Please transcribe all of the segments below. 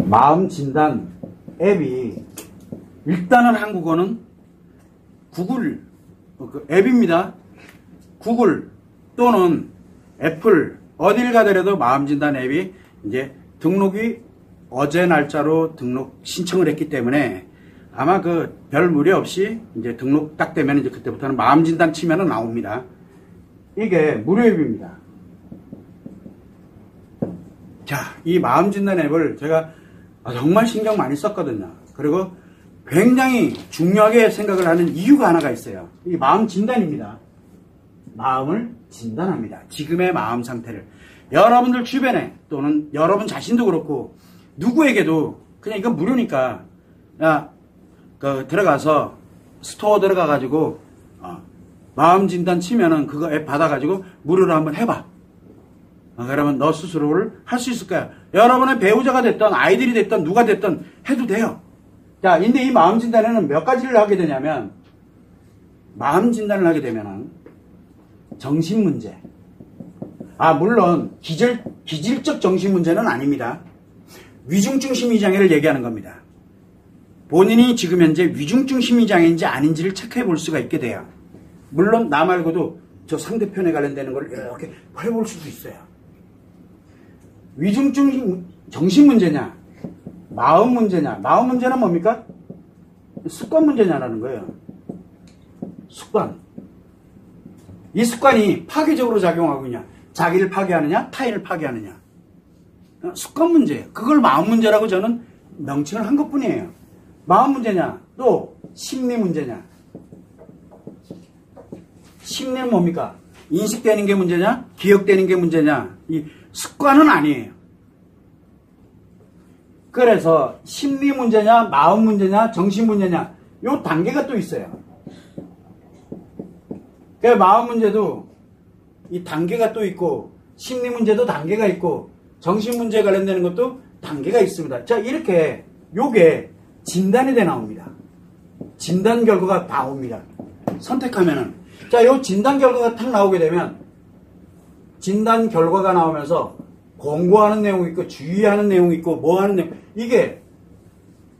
마음 진단 앱이 일단은 한국어는 구글 앱입니다. 구글 또는 애플 어딜 가더라도 마음 진단 앱이 이제 등록이 어제 날짜로 등록 신청을 했기 때문에 아마 그 별 무리 없이 이제 등록 딱 되면 이제 그때부터는 마음 진단 치면은 나옵니다. 이게 무료 앱입니다. 자, 이 마음 진단 앱을 제가 정말 신경 많이 썼거든요. 그리고 굉장히 중요하게 생각을 하는 이유가 하나가 있어요. 이 마음 진단입니다. 마음을 진단합니다. 지금의 마음 상태를. 여러분들 주변에 또는 여러분 자신도 그렇고 누구에게도 그냥 이건 무료니까 야, 들어가서 스토어 들어가가지고 마음 진단 치면은 그거 앱 받아가지고 무료로 한번 해봐. 그러면 너 스스로를 할 수 있을 거야. 여러분의 배우자가 됐던 아이들이 됐던 누가 됐던 해도 돼요. 자, 근데 이 마음 진단에는 몇 가지를 하게 되냐면 마음 진단을 하게 되면은 정신 문제. 물론 기질적 정신 문제는 아닙니다. 위중증 심리장애를 얘기하는 겁니다. 본인이 지금 현재 위중증 심리장애인지 아닌지를 체크해 볼 수가 있게 돼요. 물론 나 말고도 저 상대편에 관련되는 걸 이렇게 해볼 수도 있어요. 위중증 정신 문제냐 마음 문제냐. 마음 문제는 뭡니까? 습관 문제냐라는 거예요. 습관. 이 습관이 파괴적으로 작용하고 있냐, 자기를 파괴하느냐 타인을 파괴하느냐. 습관 문제예요. 그걸 마음 문제라고 저는 명칭을 한 것뿐이에요. 마음 문제냐 또 심리 문제냐. 심리는 뭡니까? 인식되는 게 문제냐 기억되는 게 문제냐. 이 습관은 아니에요. 그래서 심리 문제냐 마음 문제냐 정신 문제냐 요 단계가 또 있어요. 그 마음 문제도 이 단계가 또 있고 심리 문제도 단계가 있고 정신 문제에 관련되는 것도 단계가 있습니다. 자, 이렇게 요게 진단이 돼 나옵니다. 진단 결과가 나옵니다. 선택하면은 자, 요 진단 결과가 탁 나오게 되면 진단 결과가 나오면서 공고하는 내용이 있고 주의하는 내용이 있고 뭐 하는 내용 이게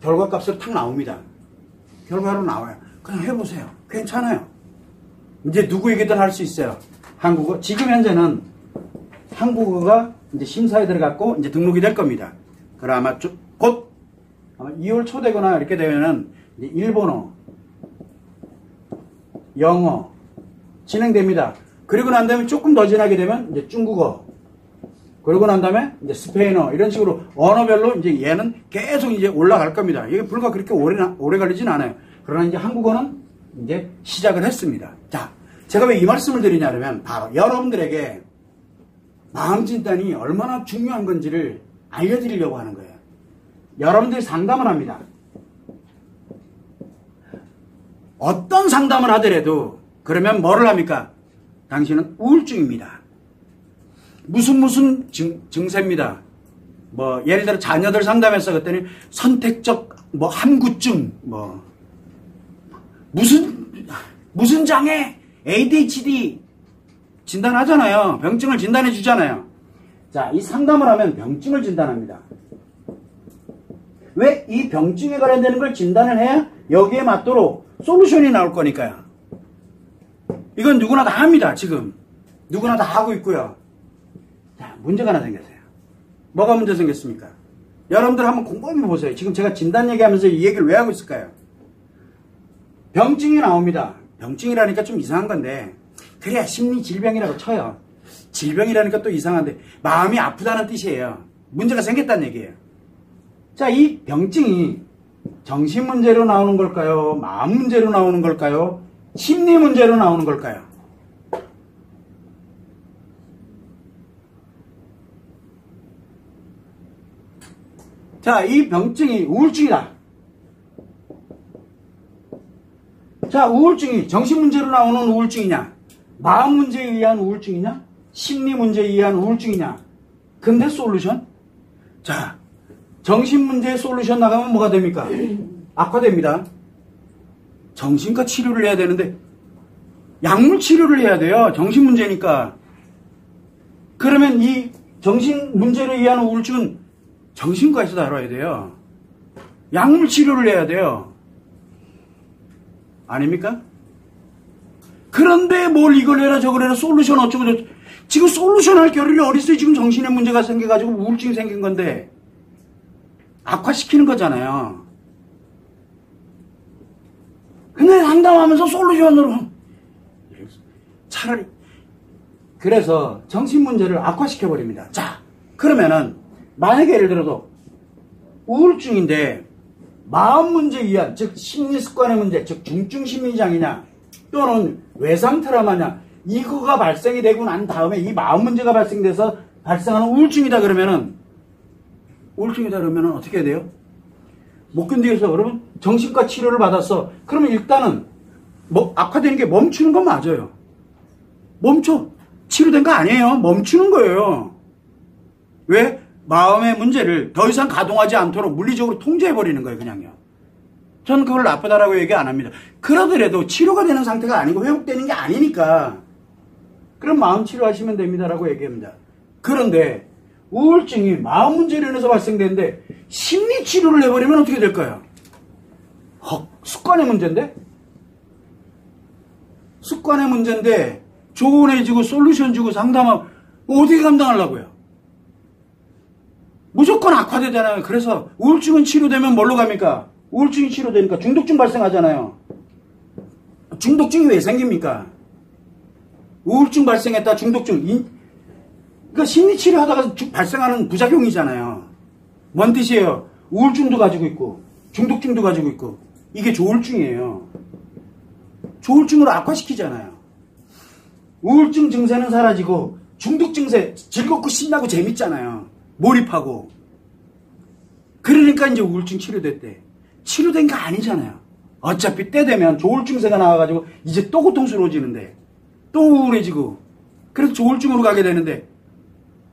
결과값으로 탁 나옵니다. 결과로 나와요. 그냥 해보세요. 괜찮아요. 이제 누구에게든 할 수 있어요. 한국어 지금 현재는 한국어가 이제 심사에 들어갔고 이제 등록이 될 겁니다. 그럼 아마 곧 2월 초 되거나 이렇게 되면은 이제 일본어, 영어 진행됩니다. 그리고 난 다음에 조금 더 지나게 되면 이제 중국어, 그러고 난 다음에 이제 스페인어 이런 식으로 언어별로 이제 얘는 계속 이제 올라갈 겁니다. 이게 불과 그렇게 오래 걸리진 않아요. 그러나 이제 한국어는 이제 시작을 했습니다. 자, 제가 왜 이 말씀을 드리냐면 바로 여러분들에게 마음 진단이 얼마나 중요한 건지를 알려드리려고 하는 거예요. 여러분들이 상담을 합니다. 어떤 상담을 하더라도 그러면 뭐를 합니까? 당신은 우울증입니다. 무슨 증세입니다. 뭐 예를 들어 자녀들 상담했어 그랬더니 선택적 뭐 함구증 뭐 무슨 장애 ADHD 진단하잖아요. 병증을 진단해 주잖아요. 자, 이 상담을 하면 병증을 진단합니다. 왜? 이 병증에 관련되는 걸 진단을 해야 여기에 맞도록 솔루션이 나올 거니까요. 이건 누구나 다 합니다. 지금 누구나 다 하고 있고요. 자, 문제가 하나 생겼어요. 뭐가 문제 생겼습니까? 여러분들 한번 곰곰이 보세요. 지금 제가 진단 얘기하면서 이 얘기를 왜 하고 있을까요? 병증이 나옵니다. 병증이라니까 좀 이상한 건데 그래야 심리질병이라고 쳐요. 질병이라니까 또 이상한데 마음이 아프다는 뜻이에요. 문제가 생겼다는 얘기예요. 자, 이 병증이 정신 문제로 나오는 걸까요? 마음 문제로 나오는 걸까요? 심리 문제로 나오는 걸까요? 자, 이 병증이 우울증이다. 자, 우울증이 정신 문제로 나오는 우울증이냐? 마음 문제에 의한 우울증이냐? 심리 문제에 의한 우울증이냐? 근데 솔루션? 자, 정신 문제의 솔루션 나가면 뭐가 됩니까? 악화됩니다. 정신과 치료를 해야 되는데 약물 치료를 해야 돼요. 정신 문제니까. 그러면 이 정신 문제로 의한 우울증은 정신과에서 다뤄야 돼요. 약물 치료를 해야 돼요. 아닙니까? 그런데 뭘 이걸 해라 저걸 해라 솔루션 어쩌고 저쩌고. 지금 솔루션 할 겨를이 어딨어요. 지금 정신에 문제가 생겨가지고 우울증이 생긴 건데 악화시키는 거잖아요. 근데 상담하면서 솔루션으로 차라리 그래서 정신 문제를 악화시켜 버립니다. 자, 그러면은 만약에 예를 들어서 우울증인데 마음 문제에 의한 즉 심리 습관의 문제 즉 중증 심리장애냐 또는 외상 트라우마냐 이거가 발생이 되고 난 다음에 이 마음 문제가 발생돼서 발생하는 우울증이다 그러면은 어떻게 해야 돼요? 못 견디겠어. 그러면 정신과 치료를 받았어. 그러면 일단은 뭐 악화되는 게 멈추는 건 맞아요. 멈춰. 치료된 거 아니에요. 멈추는 거예요. 왜? 마음의 문제를 더 이상 가동하지 않도록 물리적으로 통제해버리는 거예요. 그냥요. 저는 그걸 나쁘다라고 얘기 안 합니다. 그러더라도 치료가 되는 상태가 아니고 회복되는 게 아니니까 그럼 마음 치료하시면 됩니다라고 얘기합니다. 그런데 우울증이 마음 문제로 인해서 발생되는데 심리 치료를 해버리면 어떻게 될까요? 습관의 문제인데? 습관의 문제인데 조언해주고 솔루션 주고 상담하고 어떻게 감당하려고요? 무조건 악화되잖아요. 그래서 우울증은 치료되면 뭘로 갑니까? 우울증이 치료되니까 중독증 발생하잖아요. 중독증이 왜 생깁니까? 우울증 발생했다 중독증 그러니까 심리치료 하다가 발생하는 부작용이잖아요. 뭔 뜻이에요? 우울증도 가지고 있고 중독증도 가지고 있고 이게 조울증이에요. 조울증으로 악화시키잖아요. 우울증 증세는 사라지고 중독 증세 즐겁고 신나고 재밌잖아요. 몰입하고. 그러니까 이제 우울증 치료됐대. 치료된 거 아니잖아요. 어차피 때 되면 조울증세가 나와가지고 이제 또 고통스러워지는데 또 우울해지고 그래서 조울증으로 가게 되는데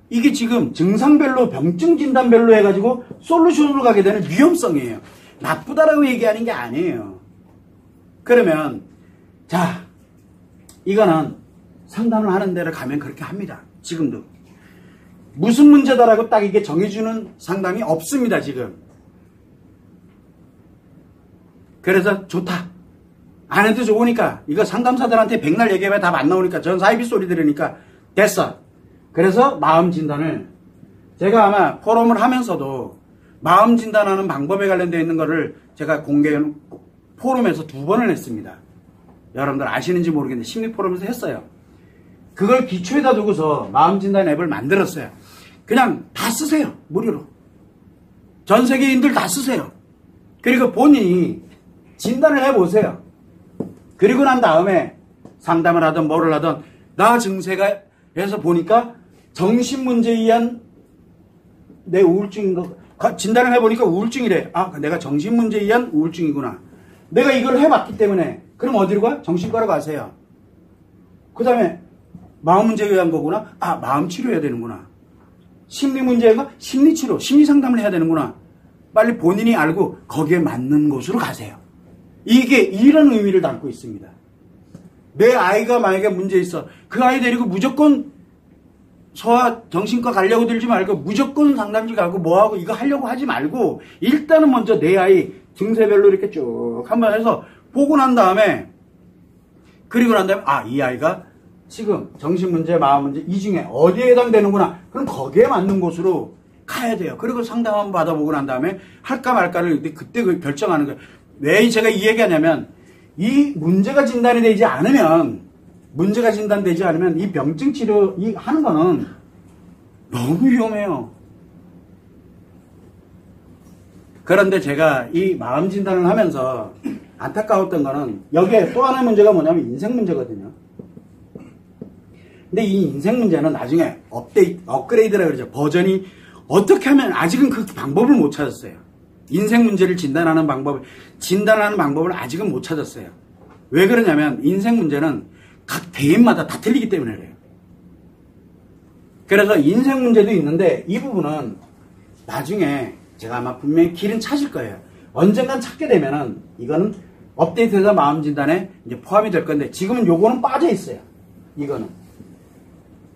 이게 지금 증상별로 병증 진단별로 해가지고 솔루션으로 가게 되는 위험성이에요. 나쁘다라고 얘기하는 게 아니에요. 그러면 자 이거는 상담을 하는 데를 가면 그렇게 합니다. 지금도. 무슨 문제다라고 딱 이게 정해주는 상담이 없습니다. 지금. 그래서 좋다. 안 해도 좋으니까 이거 상담사들한테 백날 얘기해봐야 답 안 나오니까 전 사이비 소리 들으니까 됐어. 그래서 마음 진단을 제가 아마 포럼을 하면서도 마음 진단하는 방법에 관련되어 있는 거를 제가 공개 포럼에서 2번을 했습니다. 여러분들 아시는지 모르겠는데 심리 포럼에서 했어요. 그걸 기초에다 두고서 마음 진단 앱을 만들었어요. 그냥 다 쓰세요. 무료로. 전 세계인들 다 쓰세요. 그리고 본인이 진단을 해보세요. 그리고 난 다음에 상담을 하든 뭐를 하든 나 증세가 해서 보니까 정신문제에 의한 내 우울증인 거 진단을 해보니까 우울증이래. 아 내가 정신문제에 의한 우울증이구나. 내가 이걸 해봤기 때문에 그럼 어디로 가? 정신과로 가세요. 그 다음에 마음 문제에 의한 거구나. 아 마음 치료해야 되는구나. 심리 문제가 심리치료 심리상담을 해야 되는구나. 빨리 본인이 알고 거기에 맞는 곳으로 가세요. 이게 이런 의미를 담고 있습니다. 내 아이가 만약에 문제 있어. 그 아이 데리고 무조건 소아 정신과 가려고 들지 말고 무조건 상담실 가고 뭐하고 이거 하려고 하지 말고 일단은 먼저 내 아이 증세별로 이렇게 쭉 한번 해서 보고 난 다음에 그리고 난 다음에 아 이 아이가 지금 정신문제 마음문제 이 중에 어디에 해당되는구나. 그럼 거기에 맞는 곳으로 가야 돼요. 그리고 상담 한번 받아보고 난 다음에 할까 말까를 그때 결정하는 거예요. 왜 제가 이 얘기하냐면 이 문제가 진단이 되지 않으면 이 병증 치료 하는 거는 너무 위험해요. 그런데 제가 이 마음 진단을 하면서 안타까웠던 거는 여기에 또 하나의 문제가 뭐냐면 인생 문제거든요. 근데 이 인생 문제는 나중에 업그레이드라 그러죠. 버전이 어떻게 하면 아직은 그 방법을 못 찾았어요. 인생 문제를 진단하는 방법을 아직은 못 찾았어요. 왜 그러냐면 인생 문제는 각 대인마다 다 틀리기 때문에 그래요. 그래서 인생 문제도 있는데 이 부분은 나중에 제가 아마 분명히 길은 찾을 거예요. 언젠간 찾게 되면은 이거는 업데이트해서 마음 진단에 이제 포함이 될 건데 지금은 요거는 빠져 있어요. 이거는.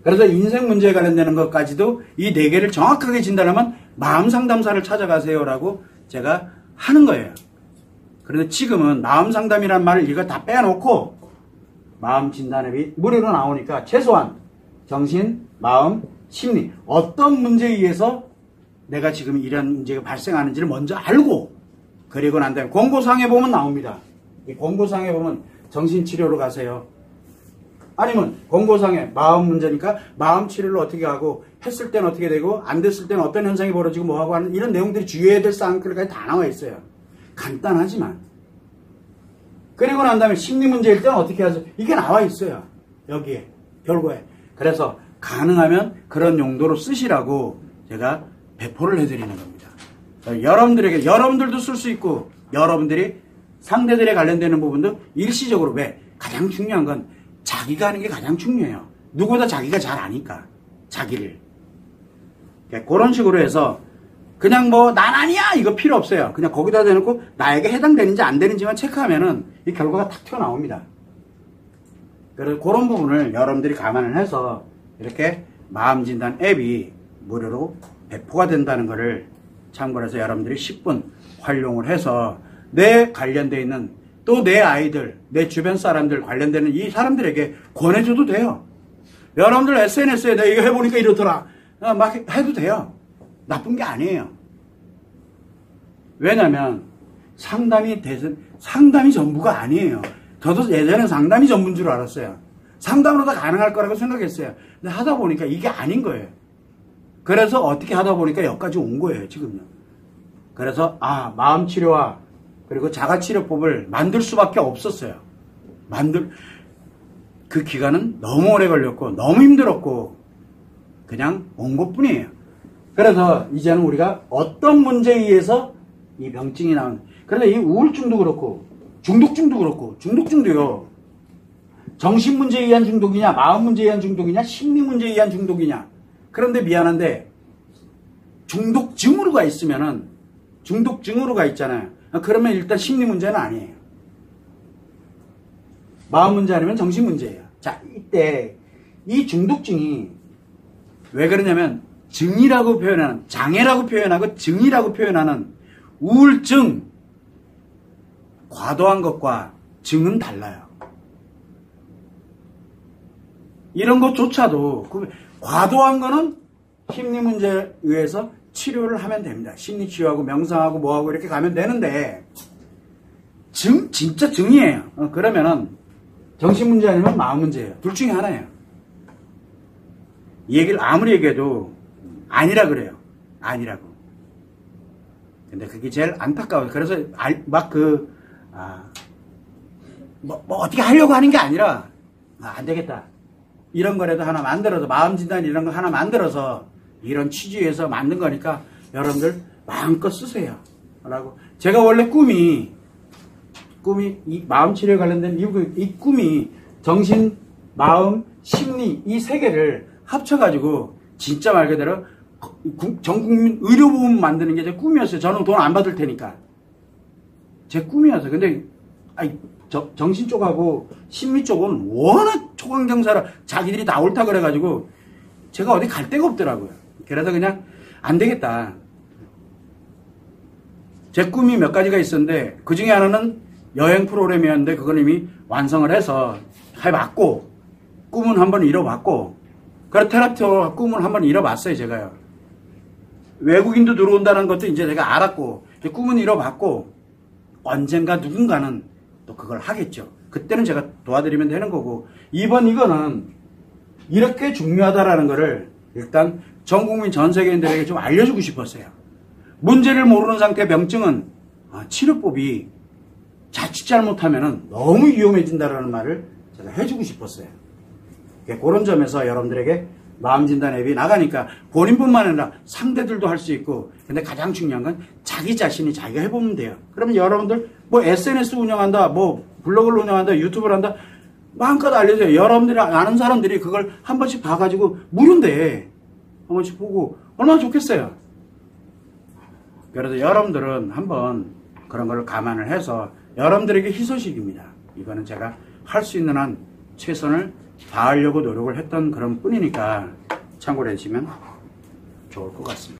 그래서 인생 문제에 관련되는 것까지도 이 4개를 정확하게 진단하면 마음 상담사를 찾아가세요라고 제가 하는 거예요. 그런데 지금은 마음 상담이란 말을 이거 다 빼놓고 마음 진단 앱이 무료로 나오니까 최소한 정신, 마음, 심리 어떤 문제에 의해서 내가 지금 이런 문제가 발생하는지를 먼저 알고 그리고 난 다음에 공고사항에 보면 나옵니다. 이 공고사항에 보면 정신치료로 가세요. 아니면 공고사항에 마음 문제니까 마음 치료를 어떻게 하고 했을 때는 어떻게 되고 안 됐을 때는 어떤 현상이 벌어지고 뭐하고 하는 이런 내용들이 주의해야 될 사항들까지 다 나와 있어요. 간단하지만. 그리고 난 다음에 심리 문제일 때는 어떻게 하세요? 이게 나와 있어요. 여기에 별거에. 그래서 가능하면 그런 용도로 쓰시라고 제가 배포를 해드리는 겁니다. 여러분들에게 여러분들도 쓸 수 있고 여러분들이 상대들에 관련되는 부분도 일시적으로 왜? 가장 중요한 건 자기가 하는 게 가장 중요해요. 누구보다 자기가 잘 아니까 자기를. 그런 식으로 해서 그냥 뭐 난 아니야 이거 필요 없어요. 그냥 거기다 대놓고 나에게 해당되는지 안 되는지만 체크하면은 이 결과가 탁 튀어나옵니다. 그래서 그런 부분을 여러분들이 감안을 해서 이렇게 마음진단 앱이 무료로 배포가 된다는 것을 참고로 해서 여러분들이 10분 활용을 해서 내 관련되어 있는 또 내 아이들, 내 주변 사람들 관련되는 이 사람들에게 권해줘도 돼요. 여러분들 SNS에 내가 이거 해보니까 이렇더라. 막 해도 돼요. 나쁜 게 아니에요. 왜냐면 상담이 전부가 아니에요. 저도 예전에 상담이 전부인 줄 알았어요. 상담으로 다 가능할 거라고 생각했어요. 근데 하다 보니까 이게 아닌 거예요. 그래서 어떻게 하다 보니까 여기까지 온 거예요, 지금요. 그래서, 마음치료와 그리고 자가치료법을 만들 수밖에 없었어요. 그 기간은 너무 오래 걸렸고, 너무 힘들었고, 그냥 온 것 뿐이에요. 그래서 이제는 우리가 어떤 문제에 의해서 이 병증이 나오는, 그런데 이 우울증도 그렇고, 중독증도 그렇고, 중독증도요, 정신 문제에 의한 중독이냐, 마음 문제에 의한 중독이냐, 심리 문제에 의한 중독이냐. 그런데 미안한데, 중독증으로가 있으면은, 중독증으로가 있잖아요. 그러면 일단 심리 문제는 아니에요. 마음 문제 아니면 정신 문제예요. 자, 이때, 이 중독증이 왜 그러냐면, 증이라고 표현하는, 장애라고 표현하고 증이라고 표현하는 우울증, 과도한 것과 증은 달라요. 이런 것조차도 과도한 거는 심리 문제에 의해서 치료를 하면 됩니다. 심리 치료하고 명상하고 뭐하고 이렇게 가면 되는데 진짜 증이에요. 그러면은 정신 문제 아니면 마음 문제예요. 둘 중에 하나예요. 이 얘기를 아무리 얘기해도 아니라 그래요. 아니라고. 근데 그게 제일 안타까워요. 그래서 어떻게 하려고 하는 게 아니라 안 되겠다. 이런 거라도 하나 만들어서 마음진단 이런 거 하나 만들어서 이런 취지에서 만든 거니까 여러분들 마음껏 쓰세요. 라고. 제가 원래 꿈이 이 마음치료에 관련된 이 꿈이 정신, 마음, 심리 이 세 개를 합쳐가지고 진짜 말 그대로 전국민 의료보험 만드는 게 제 꿈이었어요. 저는 돈 안 받을 테니까. 제 꿈이었어요. 근데 정신 쪽하고 심리 쪽은 워낙 초강경사라 자기들이 다 옳다 그래가지고 제가 어디 갈 데가 없더라고요. 그래서 그냥 안 되겠다. 제 꿈이 몇 가지가 있었는데 그 중에 하나는 여행 프로그램이었는데 그건 이미 완성을 해서 해봤고 꿈은 한번 이뤄봤고 그래서 테라피와 꿈을 한번 이뤄봤어요. 제가요. 외국인도 들어온다는 것도 이제 제가 알았고 꿈은 이뤄봤고 언젠가 누군가는 또 그걸 하겠죠. 그때는 제가 도와드리면 되는 거고 이거는 이렇게 중요하다라는 거를 일단 전 국민 전 세계인들에게 좀 알려주고 싶었어요. 문제를 모르는 상태의 병증은 치료법이 자칫 잘못하면 너무 위험해진다라는 말을 제가 해주고 싶었어요. 그런 점에서 여러분들에게 마음진단 앱이 나가니까 본인뿐만 아니라 상대들도 할 수 있고 근데 가장 중요한 건 자기 자신이 자기가 해보면 돼요. 그러면 여러분들 뭐 SNS 운영한다 뭐 블로그를 운영한다 유튜브를 한다 마음껏 알려줘요. 여러분들이 아는 사람들이 그걸 한 번씩 봐가지고 무료인데 한 번씩 보고 얼마나 좋겠어요. 그래서 여러분들은 한번 그런 걸 감안을 해서 여러분들에게 희소식입니다. 이거는 제가 할 수 있는 한 최선을 다하려고 노력을 했던 그런 뿐이니까 참고를 해주시면 좋을 것 같습니다.